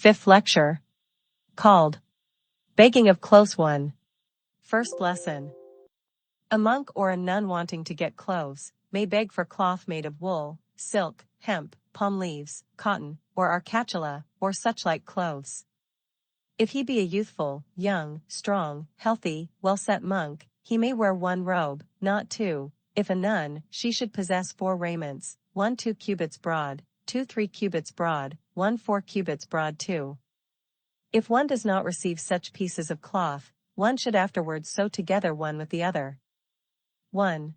Fifth lecture, called Begging of Clothes 1. First lesson. A monk or a nun wanting to get clothes may beg for cloth made of wool, silk, hemp, palm leaves, cotton, or arcatula, or such like clothes. If he be a youthful, young, strong, healthy, well-set monk, he may wear 1 robe, not 2. If a nun, she should possess 4 raiments, 1 2 cubits broad, 2 3 cubits broad, 1 4 cubits broad 2. If one does not receive such pieces of cloth, one should afterwards sew together one with the other. 1.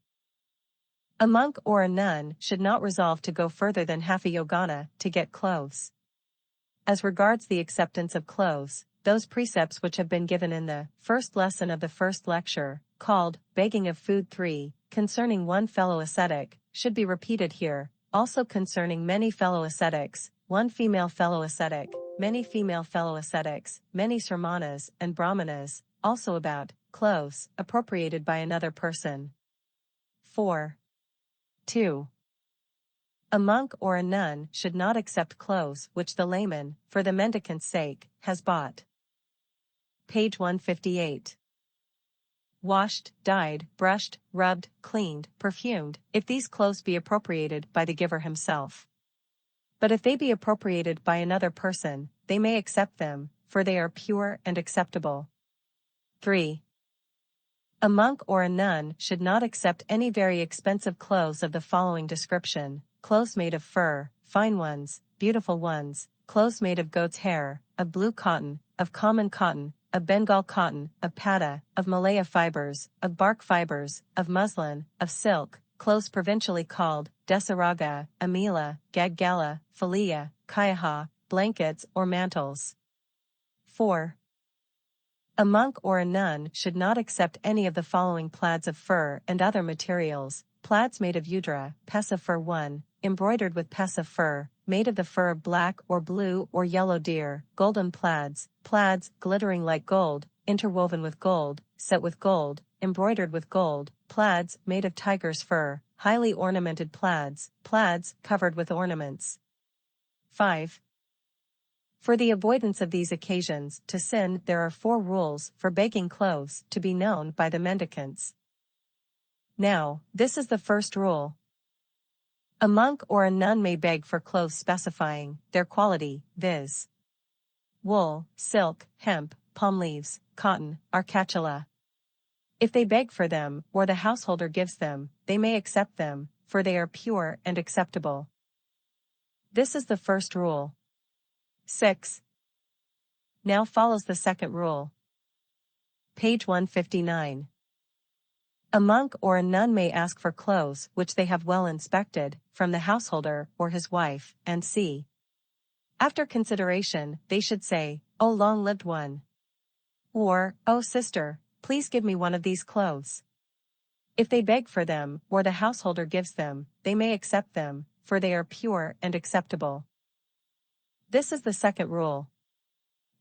A monk or a nun should not resolve to go further than half a yogana to get clothes. As regards the acceptance of clothes, those precepts which have been given in the first lesson of the first lecture, called Begging of Food 3, concerning one fellow ascetic, should be repeated here, also concerning many fellow ascetics, one female fellow ascetic, many female fellow ascetics, many sramanas and brahmanas, also about clothes appropriated by another person. 4. 2. A monk or a nun should not accept clothes which the layman, for the mendicant's sake, has bought. Page 158. Washed, dyed, brushed, rubbed, cleaned, perfumed, if these clothes be appropriated by the giver himself. But if they be appropriated by another person, they may accept them, for they are pure and acceptable. 3. A monk or a nun should not accept any very expensive clothes of the following description: clothes made of fur, fine ones, beautiful ones, clothes made of goat's hair, of blue cotton, of common cotton, of Bengal cotton, of patta, of Malaya fibers, of bark fibers, of muslin, of silk, clothes provincially called desaraga, amila, gaggala, falia, kayaha, blankets or mantles. 4. A monk or a nun should not accept any of the following plaids of fur and other materials: plaids made of udra, pesa fur 1, embroidered with pesa fur, made of the fur of black or blue or yellow deer, golden plaids, plaids glittering like gold, interwoven with gold, set with gold, embroidered with gold, plaids made of tiger's fur, highly ornamented plaids, plaids covered with ornaments. 5. For the avoidance of these occasions to sin, there are 4 rules for begging clothes to be known by the mendicants. Now, this is the first rule. A monk or a nun may beg for clothes specifying their quality, viz. wool, silk, hemp, palm leaves, cotton, arcatula. If they beg for them, or the householder gives them, they may accept them, for they are pure and acceptable. This is the first rule. 6. Now follows the second rule. Page 159. A monk or a nun may ask for clothes which they have well inspected, from the householder or his wife, and see. After consideration, they should say, "O long-lived one," or, "O sister, please give me one of these clothes." If they beg for them, or the householder gives them, they may accept them, for they are pure and acceptable. This is the second rule.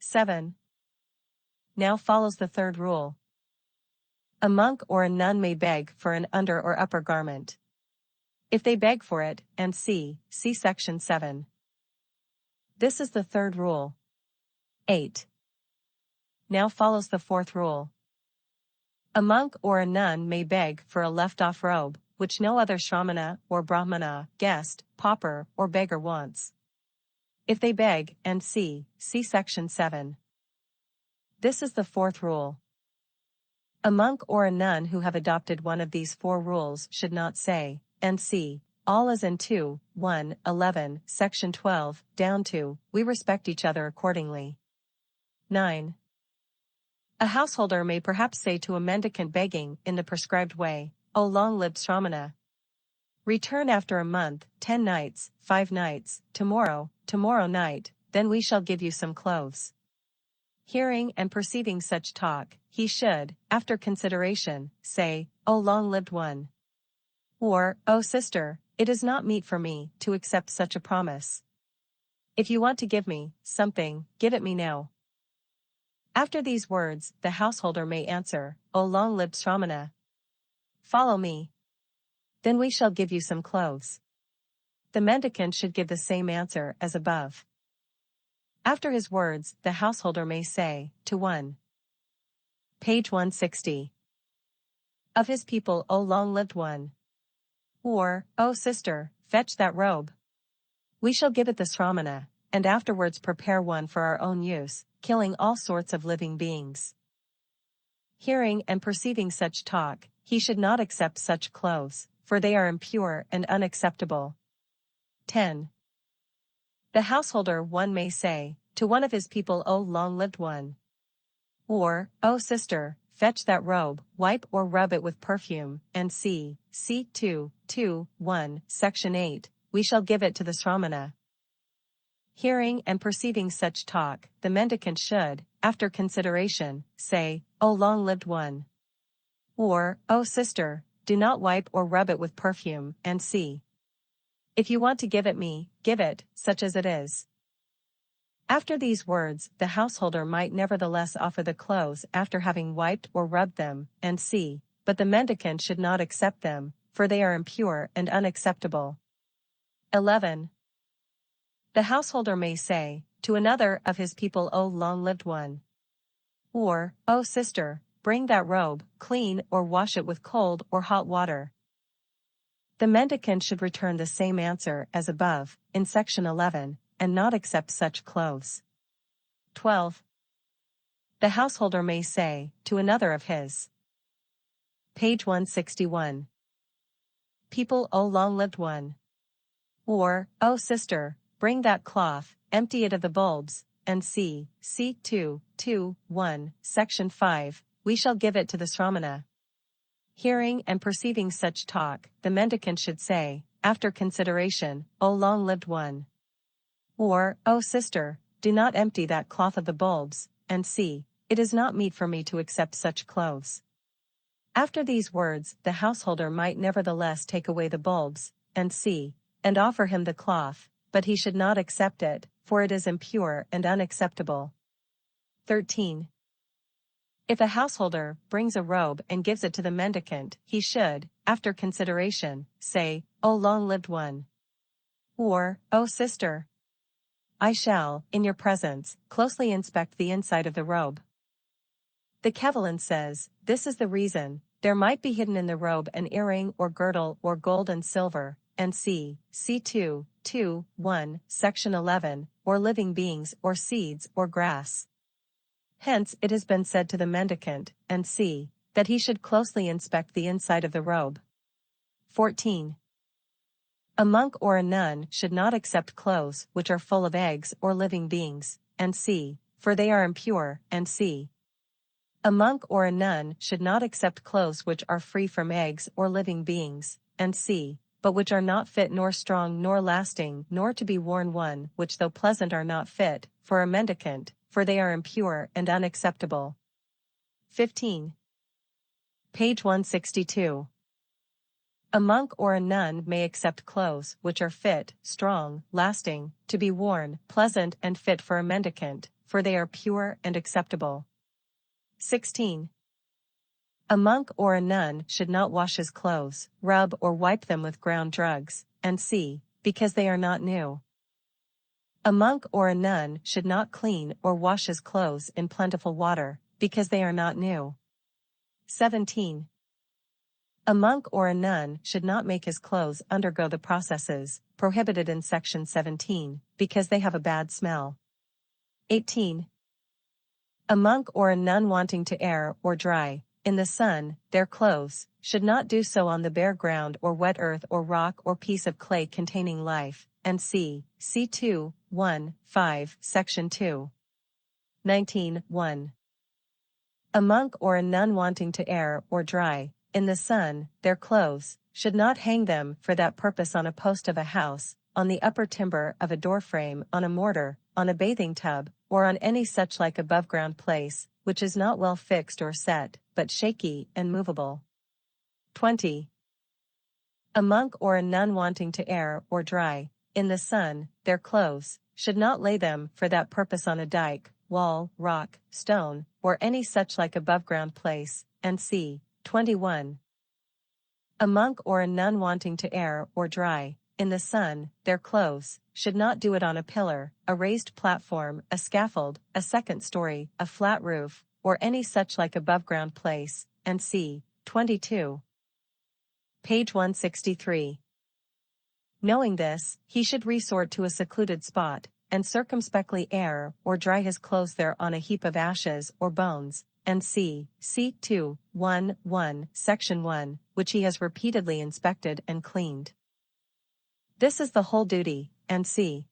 7. Now follows the third rule. A monk or a nun may beg for an under or upper garment. If they beg for it, and see section 7. This is the third rule. 8. Now follows the fourth rule. A monk or a nun may beg for a left-off robe, which no other shramana or brahmana, guest, pauper, or beggar wants. If they beg, and see section 7. This is the fourth rule. A monk or a nun who have adopted one of these 4 rules should not say, and see, all as in 2:1:11, section 12, down to, we respect each other accordingly. 9. A householder may perhaps say to a mendicant begging in the prescribed way, "O long-lived shramana, return after a month, 10 nights, 5 nights, tomorrow night, then we shall give you some clothes." Hearing and perceiving such talk, he should, after consideration, say, "O long-lived one," or, "O sister, it is not meet for me to accept such a promise. If you want to give me something, give it me now." After these words, the householder may answer, "O long-lived shramana, follow me. Then we shall give you some clothes." The mendicant should give the same answer as above. After his words, the householder may say, to one. Page 160. Of his people, O long-lived one. Or, O sister, fetch that robe. We shall give it the sramana, and afterwards prepare one for our own use, killing all sorts of living beings. Hearing and perceiving such talk, he should not accept such clothes, for they are impure and unacceptable. 10. The householder one may say, to one of his people, O long-lived one. Or, O sister, fetch that robe, wipe or rub it with perfume, and see, C2:1, Section 8, we shall give it to the sramana. Hearing and perceiving such talk, the mendicant should, after consideration, say, O long-lived one. Or, O sister, do not wipe or rub it with perfume, and see. If you want to give it me, give it, such as it is. After these words, the householder might nevertheless offer the clothes after having wiped or rubbed them, and see, but the mendicant should not accept them, for they are impure and unacceptable. 11. The householder may say, to another of his people, O long-lived one. Or, O sister, bring that robe, clean or wash it with cold or hot water. The mendicant should return the same answer as above, in section 11, and not accept such clothes. 12. The householder may say, to another of his. Page 161. People, O long-lived one. Or, O sister, bring that cloth, empty it of the bulbs, and see, C2:1, Section 5, we shall give it to the sramana. Hearing and perceiving such talk, the mendicant should say, after consideration, O long-lived one. Or, O sister, do not empty that cloth of the bulbs, and see, it is not meet for me to accept such clothes. After these words, the householder might nevertheless take away the bulbs, and see, and offer him the cloth, but he should not accept it, for it is impure and unacceptable. 13. If a householder brings a robe and gives it to the mendicant, he should, after consideration, say, O long-lived one. Or, O sister, I shall, in your presence, closely inspect the inside of the robe. The Kevalan says, this is the reason, there might be hidden in the robe an earring or girdle or gold and silver, and see, C2:1, Section 11, or living beings or seeds or grass. Hence it has been said to the mendicant, and see, that he should closely inspect the inside of the robe. 14. A monk or a nun should not accept clothes which are full of eggs or living beings, and see, for they are impure, and see. A monk or a nun should not accept clothes which are free from eggs or living beings, and see, but which are not fit nor strong nor lasting nor to be worn one which though pleasant are not fit, for a mendicant, for they are impure and unacceptable. 15. Page 162. A monk or a nun may accept clothes which are fit, strong, lasting, to be worn, pleasant and fit for a mendicant, for they are pure and acceptable. 16. A monk or a nun should not wash his clothes, rub or wipe them with ground drugs, and see, because they are not new. A monk or a nun should not clean or wash his clothes in plentiful water, because they are not new. 17. A monk or a nun should not make his clothes undergo the processes prohibited in section 17, because they have a bad smell. 18. A monk or a nun wanting to air or dry, in the sun, their clothes, should not do so on the bare ground or wet earth or rock or piece of clay containing life, and see, C2:1, Section 2. 19:1. A monk or a nun wanting to air or dry, in the sun, their clothes, should not hang them for that purpose on a post of a house, on the upper timber of a doorframe, on a mortar, on a bathing tub, or on any such like above-ground place, which is not well fixed or set, but shaky and movable. 20. A monk or a nun wanting to air or dry, in the sun, their clothes, should not lay them for that purpose on a dike, wall, rock, stone, or any such like above-ground place, and see, 21. A monk or a nun wanting to air or dry, in the sun, their clothes, should not do it on a pillar, a raised platform, a scaffold, a second story, a flat roof, or any such like above-ground place, and c. 22. Page 163. Knowing this, he should resort to a secluded spot, and circumspectly air or dry his clothes there on a heap of ashes or bones, and c. 2, 1, 1, Section 1, which he has repeatedly inspected and cleaned. This is the whole duty, and c.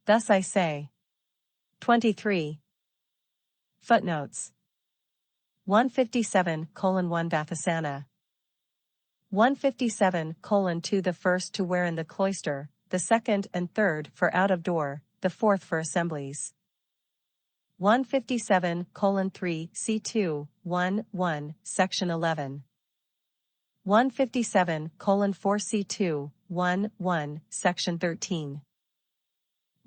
Thus I say. 23. Footnotes 157:1 Vathasana 157:2 The first to wear in the cloister, the second and third for out of door, the fourth for assemblies. 157:3 C2, 1, 1, Section 11. 157:4 C2, 1, 1, Section 13.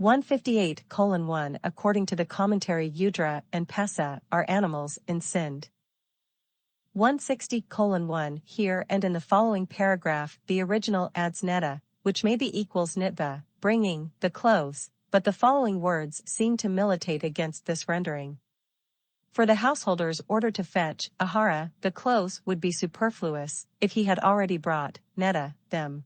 158:1 According to the commentary Udra and Pesa are animals in Sind. 160:1 Here and in the following paragraph the original adds neta, which may be equals nitva, bringing, the clothes, but the following words seem to militate against this rendering. For the householder's order to fetch, ahara, the clothes would be superfluous, if he had already brought, neta, them.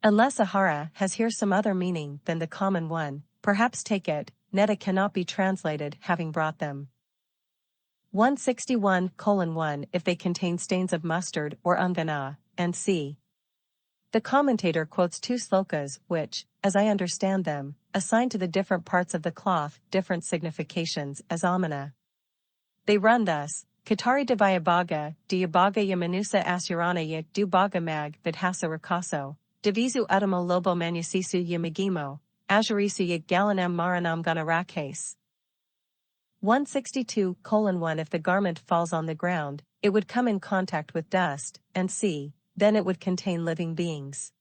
Unless ahara has here some other meaning than the common one, perhaps take it, neta cannot be translated having brought them. 161:1 If they contain stains of mustard or ungana, and c. The commentator quotes two slokas which, as I understand them, assign to the different parts of the cloth different significations as amana. They run thus: Katari Divayabaga, Diabaga Yamanusa Asurana Yik Dubaga Mag Vidhasa Rakaso, Divisu Utamo Lobo Manusisu Yamagimo, Azurisu Yik Galanam Maranam Ganarakase. 162:1 If the garment falls on the ground, it would come in contact with dust, and c. Then it would contain living beings.